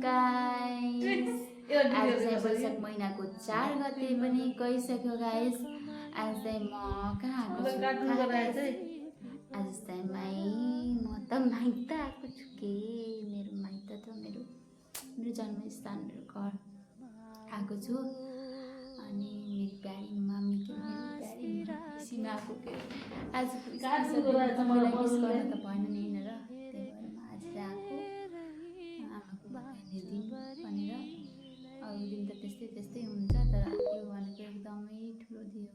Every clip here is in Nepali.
गाइस। आज चाहिँ वैशाख महिनाको 4 गते पनि गइसक्यो गाइस। आज चाहिँ म कहाँ आएको छु आज चाहिँ म त माइत आएको छु के मेरो माइत त मेरो जन्मस्थान मेरो घर आएको छु। अनि मेरो प्यारी मम्मी के मेरो प्यारी सीमाको के आज मलाई मिस गर्न त भएन नि होइन र त्यही भएर म आज चाहिँ आएको आमाको बर्थडे दिन भनेर। अरू दिन त त्यस्तै त्यस्तै हुन्छ तर यो भनेको एकदमै ठुलो दिन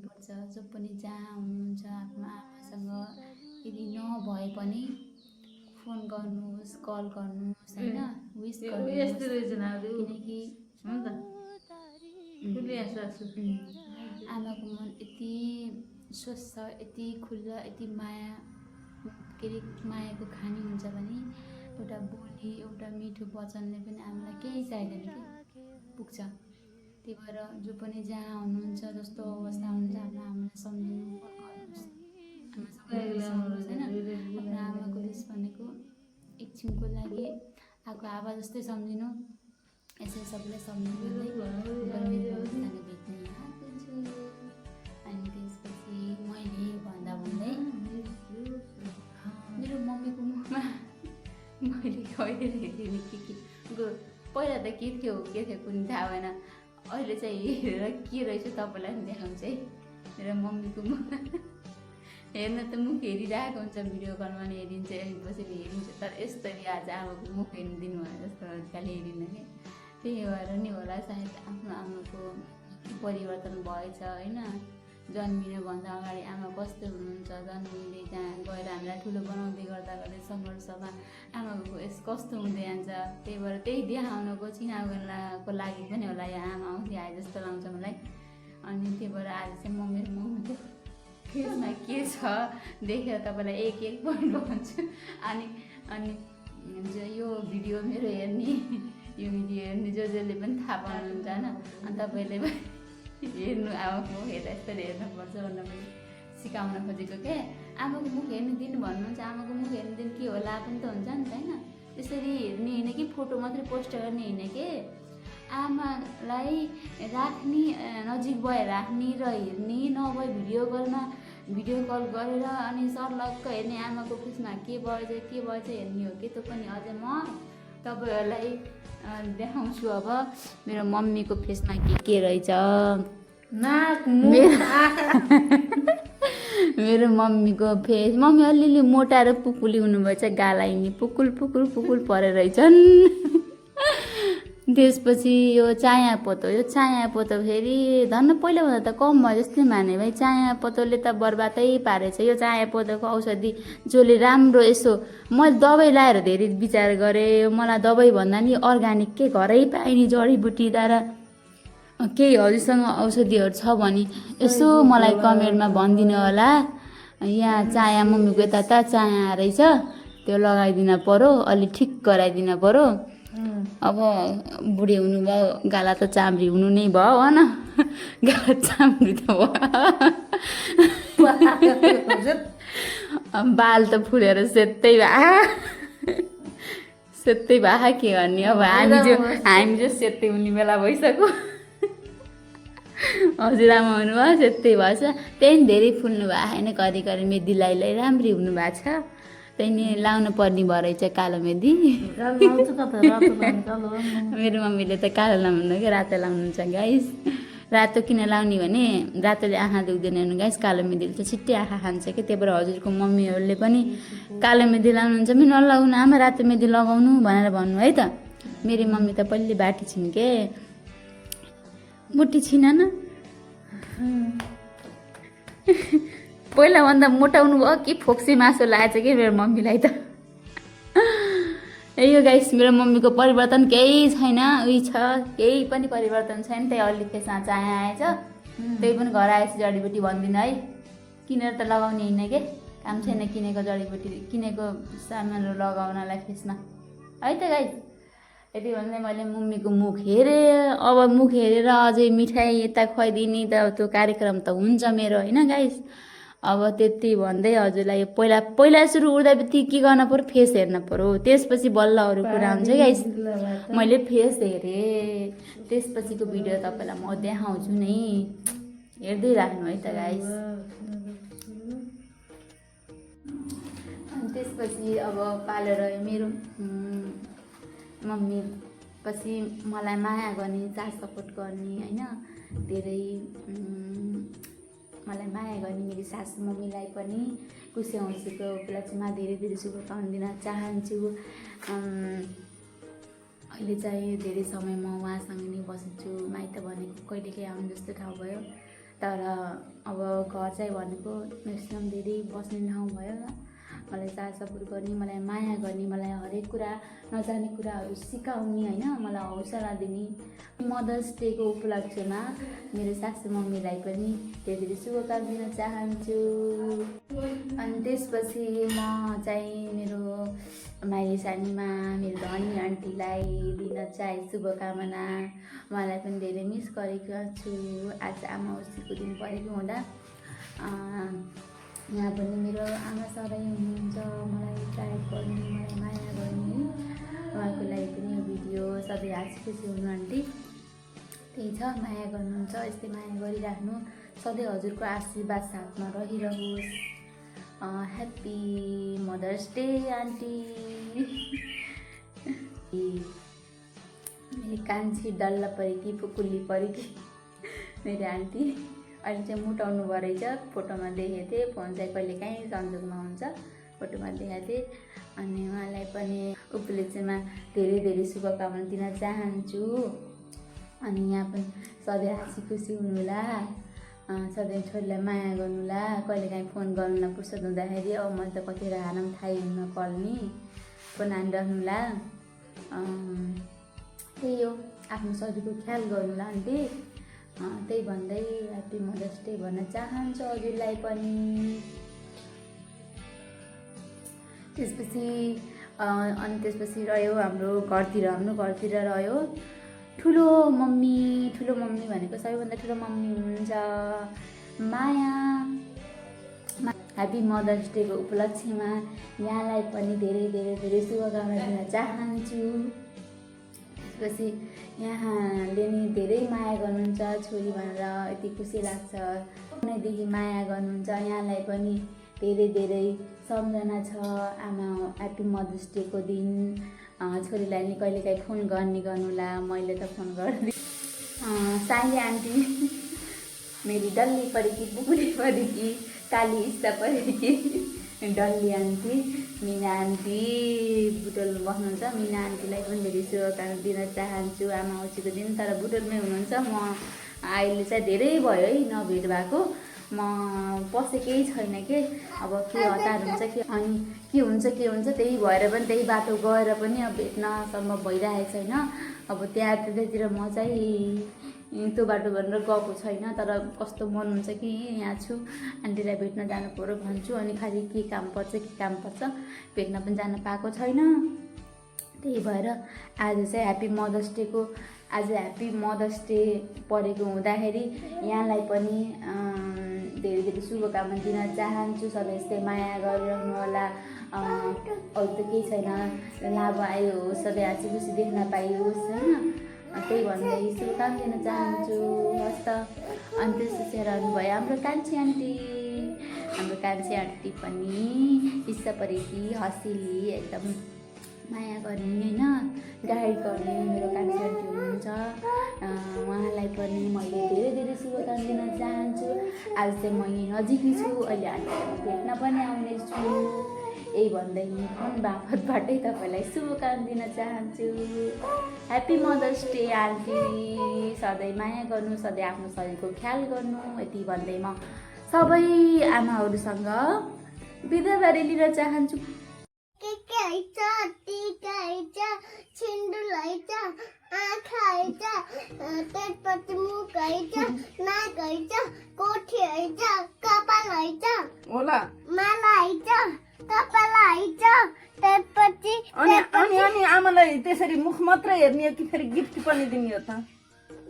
पर्छ। जो पनि जहाँ हुनुहुन्छ आफ्नो आमासँग यदि नभए पनि फोन गर्नुहोस् कल गर्नुहोस् होइन विस गर्नुहोस् किनकि आमाको मन यति स्वच्छ यति खुल्ला यति माया के अरे मायाको खानी हुन्छ भने एउटा बोली एउटा मिठो वचनले पनि हामीलाई केही चाहिँदैन कि पुग्छ। त्यही भएर जो पनि जहाँ हुनुहुन्छ जस्तो अवस्था हुन्छ आफ्नो आमालाई सम्झिनु सम्झिनुहोस् होइन। आफ्नो आमाको रिस भनेको एकछिनको लागि आएको आवा जस्तै सम्झिनु यसरी सबैलाई सम्झिनु भेट्ने आएको छु। अनि त्यसपछि मैले भन्दा भन्दै मेरो मम्मीको मुखमा मैले कहिले हेरेँ नि के पहिला त के थियो कुनै थाहा भएन। अहिले चाहिँ हेरेर के रहेछ तपाईँलाई पनि देखाउँछ है। मेरो मम्मीको मुख हेर्न त मुख हेरिरहेको हुन्छ भिडियो कलमा नि हेरिन्छ बसेर हेरिन्छ तर यसरी आज आमाको मुख हेर्नु दिनु भने जस्तो खालि हेरिन्न कि। त्यही भएर नि होला सायद आफ्नो आमाको परिवर्तन भएछ होइन। जन्मिनुभन्दा अगाडि आमा कस्तो हुनुहुन्छ जन्मिँदै जहाँ गएर हामीलाई ठुलो बनाउँदै गर्दा सङ्घर्षमा आमाको कस्तो हुँदै जान्छ। त्यही भएर त्यही देखाउनको चिनाउनको लागि पनि होला यो आमा आउँदै आए जस्तो लाग्छ मलाई। अनि त्यही भएर आज चाहिँ म मेरो मम्मीको फेसमा के छ देखेर तपाईँलाई एक पोइन्ट भन्छु। अनि यो भिडियो मेरो हेर्ने यो भिडियो हेर्ने जसले पनि थाहा पाउनुहुन्छ होइन अनि तपाईँले हेर्नु आमाको मुख हेर्दा यसरी हेर्नुपर्छ भनेर मैले सिकाउन खोजेको के। आमाको मुख हेर्नु दिनु भन्नुहुन्छ आमाको मुख हेर्नु दिनु के होला पनि त हुन्छ नि त होइन। त्यसरी हेर्ने होइन कि फोटो मात्रै पोस्ट गर्ने होइन कि आमालाई राख्ने नजिक भएर राख्ने र हेर्ने नभए भिडियो कल गरेर अनि सर्लक्क हेर्ने आमाको फेसमा के भएछ हेर्ने हो कि त्यो पनि अझै म तपाईँहरूलाई देखाउँछु। अब मेरो मम्मीको फेसमा के रहेछ मेरो मम्मीको फेस। मम्मी अलिअलि मोटा र पुकुली हुनुभएछ गालाइनी पुकुल परेर रहेछन्। त्यसपछि यो चाया पोतो फेरि धन्न पहिलाभन्दा त कम भयो जस्तै माने भाइ। चाया पोतोले त बर्बादै पारेछ। यो चाया पोतोको औषधि जसले राम्रो यसो मैले दबाई लाएर धेरै विचार गरेँ। मलाई दबाई भन्दा नि अर्ग्यानिक के घरै पाइने जडीबुटीद्वारा केही हजुरसँग औषधिहरू छ भने यसो मलाई कमेन्टमा भनिदिनु होला। यहाँ चाया मम्मीको यता त चाया रहेछ त्यो लगाइदिन पर्यो अलि ठिक गराइदिन पर्यो। अब बुढी हुनुभयो गाला त चाम्री हुनु नै भयो होइन गाला चाम्री त भयो बाल त फुलेर सेतै भए के गर्ने। अब हामी जो सेतै हुने बेला भइसक्यो। हजुरआमा हुनुभयो सेतै भएछ त्यही धेरै फुल्नु भएको होइन घरि मेहदी लाई राम्री हुनु भएको छ। त्यही नि लाउनु पर्ने भयो रहेछ कालो मेहदी। मेरो मम्मीले त कालो लाउनु कि रातो लाउनुहुन्छ गाइस। रातो किन लाउने भने रातोले आँखा दुख्दैन हेर्नु गाइस। कालो मेहदीले त छिट्टै आँखा खान्छ कि त्यही भएर हजुरको मम्मीहरूले पनि कालो मेहदी लाउनुहुन्छ भने नलाउनु आमा रातो मेहदी लगाउनु भनेर भन्नु है त। मेरो मम्मी त पहिले बाटी छिन् के मोटी छिन न पहिलाभन्दा मोटाउनु भयो कि फोक्सी मासु लागेछ कि मेरो मम्मीलाई त। यो गाइस मेरो मम्मीको परिवर्तन केही छैन उही छ केही पनि परिवर्तन छैन। त्यही अलि फेसमा चाया आएछ त्यही पनि घर आएछ जडीबुटी भन्दिनँ है। किनेर त लगाउने होइन के काम छैन किनेको जडीबुटी किनेको सामानहरू लगाउनलाई फेसमा है त गाइस। यति भन्दै मैले मम्मीको मुख हेरेँ। अब मुख हेरेर अझै मिठाई यता खुवाइदिने त त्यो कार्यक्रम त हुन्छ मेरो होइन गाइस। अब त्यति भन्दै हजुरलाई पहिला सुरु उठ्दा बित्तिकै के गर्न पर्यो फेस हेर्न पर्यो त्यसपछि बल्ल अरू कुरा हुन्छ गाइस मैले फेस हेरेँ त्यसपछिको भिडियो तपाईँलाई म देखाउँछु नि हेर्दै राख्नु है त गाइस अनि त्यसपछि अब पालेर मेरो मम्मी पछि मलाई माया गर्ने चार सपोर्ट गर्ने होइन धेरै मलाई माया गर्ने मेरो सासू मम्मीलाई पनि खुसी औँसीको उपलक्ष्यमा धेरै धेरै शुभकामना दिन चाहन्छु अहिले चाहिँ धेरै समय म उहाँसँग नै बस्छु माइत भनेको कहिलेकाहीँ आउनु जस्तो ठाउँ भयो तर अब घर चाहिँ भनेको म्याक्सिमम धेरै बस्ने ठाउँ भयो मलाई साथ सपोर्ट गर्ने मलाई माया गर्ने मलाई हरेक कुरा नजाने कुराहरू सिकाउने होइन मलाई हौसला दिने मदर्स डेको उपलक्ष्यमा मेरो सासू मम्मीलाई पनि धेरै धेरै शुभकामना दिन चाहन्छु अनि त्यसपछि म चाहिँ मेरो माइली सानीमा मेरो धनी आन्टीलाई दिन चाहे शुभकामना उहाँलाई पनि धेरै मिस गरेको छु आज आमा औँसीको दिन परेको हुँदा यहाँ पनि मेरो आमा सधैँ हुनुहुन्छ मलाई गाइड गर्ने मलाई माया गर्ने उहाँको लागि पनि यो भिडियो सधैँ हाँसी खुसी हुनु आन्टी त्यही छ माया गर्नुहुन्छ यस्तै माया गरिराख्नु सधैँ हजुरको आशीर्वाद साथमा रहिरहोस् ह्याप्पी मदर्स डे आन्टी मेरो कान्छी डल्ला परेकी पुकुल्ली परेकी मेरो आन्टी अहिले चाहिँ मुटाउनु भयो रहेछ फोटोमा देखेको थिएँ फोन चाहिँ कहिलेकाहीँ संयोगमा हुन्छ फोटोमा देखाएको थिएँ अनि उहाँलाई पनि उपलक्ष्यमा धेरै धेरै शुभकामना दिन चाहन्छु अनि यहाँ पनि सधैँ हाँसी खुसी हुनुहोला सधैँ छोरीलाई माया गर्नुहोला कहिलेकाहीँ फोन गर्नुलाई फुर्सद हुँदाखेरि अब मैले त कतिवटा हाल्न पनि थाहै हुन्न कल्नी फोन हानिराख्नुहोला त्यही हो आफ्नो शरीरको ख्याल गर्नुहोला आन्टी त्यही भन्दै ह्याप्पी मदर्स डे भन्न चाहन्छु हजुरलाई पनि त्यसपछि अनि त्यसपछि रह्यो हाम्रो घरतिर रह्यो ठुलो मम्मी भनेको सबैभन्दा ठुलो मम्मी हुनुहुन्छ माया ह्याप्पी मदर्स डेको उपलक्ष्यमा यहाँलाई पनि धेरै धेरै धेरै शुभकामना दिन चाहन्छु त्यसपछि यहाँले नि धेरै माया गर्नुहुन्छ छोरी भनेर यति खुसी लाग्छ कुनैदेखि माया गर्नुहुन्छ यहाँलाई पनि धेरै धेरै सम्झना छ आमा ह्याप्पी मदर्स डेको दिन छोरीलाई नि कहिलेकाहीँ फोन गर्नुहोला मैले त फोन गर्दिनँ साई आन्टी मेरी डल्ली परेकी बुकुली परेकी काली इस्ता परेकी डल्ली आन्टी मिना आन्टी बुटोल बस्नुहुन्छ मिना आन्टीलाई पनि धेरै शुभकामना दिन चाहन्छु आमा औँसीको दिन तर बुटोलमै हुनुहुन्छ म अहिले चाहिँ धेरै भयो है नभेट भएको म बसेकै छैन के अब के हतार हुन्छ कि अनि के हुन्छ त्यही भएर पनि त्यही बाटो गएर पनि अब भेट्न सम्भव भइरहेको छैन अब त्यतातिर म चाहिँ त्यो बाटो भनेर गएको छैन तर कस्तो मन हुन्छ कि यहाँ छु आन्टीलाई भेट्न जानु पर्यो भन्छु अनि खालि के काम पर्छ भेट्न पनि जान पाएको छैन त्यही भएर आज चाहिँ ह्याप्पी मदर्स डे परेको हुँदाखेरि यहाँलाई पनि धेरै धेरै शुभकामना दिन चाहन्छु सधैँ यस्तै माया गरिरहनु होला अरू त केही छैन लाभ आयो सधैँ हाँसी खुसी देख्न पाइयोस् होइन त्यही भन्दै शुभकामना दिन चाहन्छु हस् त अनि त्यसपछि रहनुभयो हाम्रो कान्छी आन्टी पनि इच्छा परेकी हँसिली एकदम माया गर्ने होइन गाइड गर्ने मेरो कान्छी आन्टी हुनुहुन्छ उहाँलाई पनि मैले धेरै धेरै शुभकामना दिन चाहन्छु आज चाहिँ म यहीँ नजिकै छु अहिले आन्टीलाई भेट्न पनि आउनेछु यही भन्दै फोन बापतबाटै तपाईँलाई शुभकामना दिन चाहन्छु ह्याप्पी मदर्स डे आन्टी सधैँ माया गर्नु सधैँ आफ्नो शरीरको ख्याल गर्नु यति भन्दै म सबै आमाहरूसँग बिदाबारी लिन चाहन्छु अनि आमालाई त्यसरी मुख मात्र हेर्ने हो कि फेरि गिफ्ट पनि दिने हो त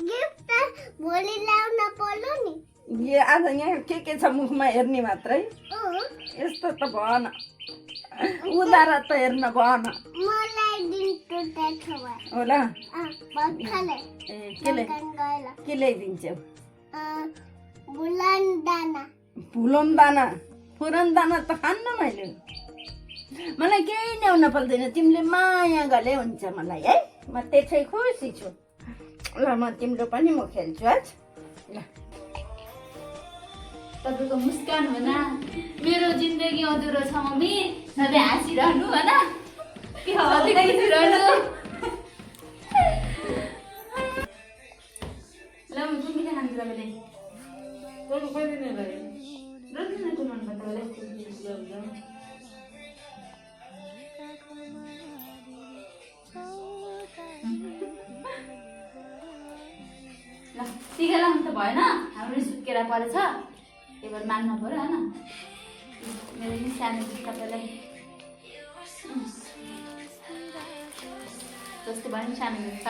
गिफ्ट भोलि ल्याउन पर्यो नि यो आज यहाँ के छ मुखमा हेर्ने मात्रै यस्तो त भएन उदार त हेर्न भएन होला ए के ल्याइदिन्छौ फुलन दाना त खान्न मैले मलाई केही ल्याउन पर्दैन तिमीले माया गरे हुन्छ मलाई है म त्यसै खुसी छु ल म तिम्रो पनि म खेल्छु आज ल तपाईँको मुस्कान हुना मेरो जिन्दगी अधुरो छ मम्मी सधैँ हाँसिरहनु होइन के हाँसिरहनु ल तिमीले खान्छ तपाईँले ल टिका लाउनु त भएन हाम्रो सुत्केर परेछ त्यही भएर मान्नु पऱ्यो होइन मेरो नि सानो तपाईँलाई जस्तो भयो नि सानो छ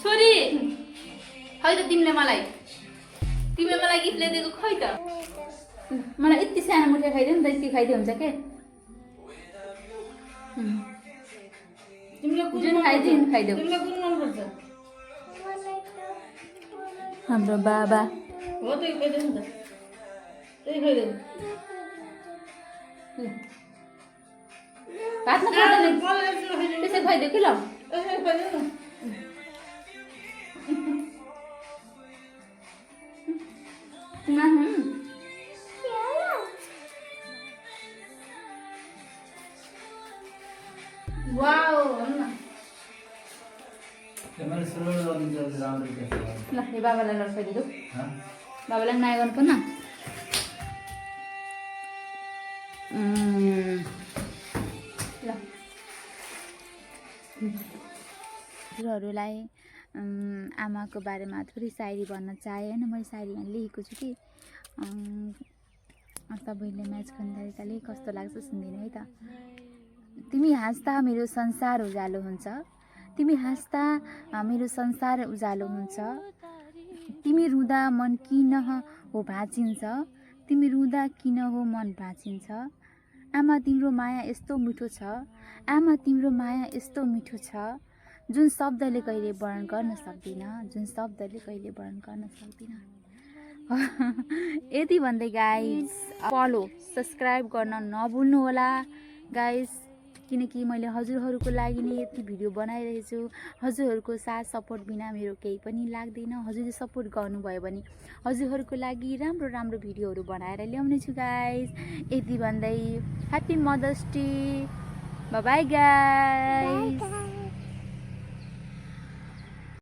छोरी खै त तिमीले मलाई गिफ्ट ल्याइदिएको खै त मलाई यति सानो मुठिया खाइदियो नि त यति खाइदियो हुन्छ के जुन खाइदियो हाम्रो बाबा हो त्यही खाइदेऊ नि त त्यही खाइदेऊ भातमा खाँदैन त्यसै खाइदियो कि ल वाउ ल यो बाबालाई लड्काइदिनु बाबालाई माया गर्नु पर्न ल हजुरहरूलाई आमाको बारेमा थोरै सायरी भन्न चाहेँ होइन मैले सायरी यहाँ लेखेको छु कि तपाईँले म्याच गर्ने तरिकाले कस्तो लाग्छ सुनिदिनु है त तिमी हाँस्दा मेरो संसार उज्यालो हुन्छ तिमी हाँस्दा मेरो संसार उज्यालो हुन्छ तिमी रुँदा मन किन हो भाँचिन्छ तिमी रुँदा किन हो मन भाँचिन्छ आमा तिम्रो माया यस्तो मिठो छ आमा तिम्रो माया यस्तो मिठो छ जुन शब्दले कहिले वर्णन गर्न सक्दिनँ यति भन्दै गाइस फलो सब्सक्राइब गर्न नभुल्नु होला गाइस किनकि मैले हजुरहरूको लागि नै यति भिडियो बनाइरहेको छु हजुरहरूको साथ सपोर्ट बिना मेरो केही पनि लाग्दैन हजुरले सपोर्ट गर्नुभयो भने हजुरहरूको लागि राम्रो राम्रो भिडियोहरू बनाएर ल्याउने छु गाइस यति भन्दै happy mother's day bye bye guys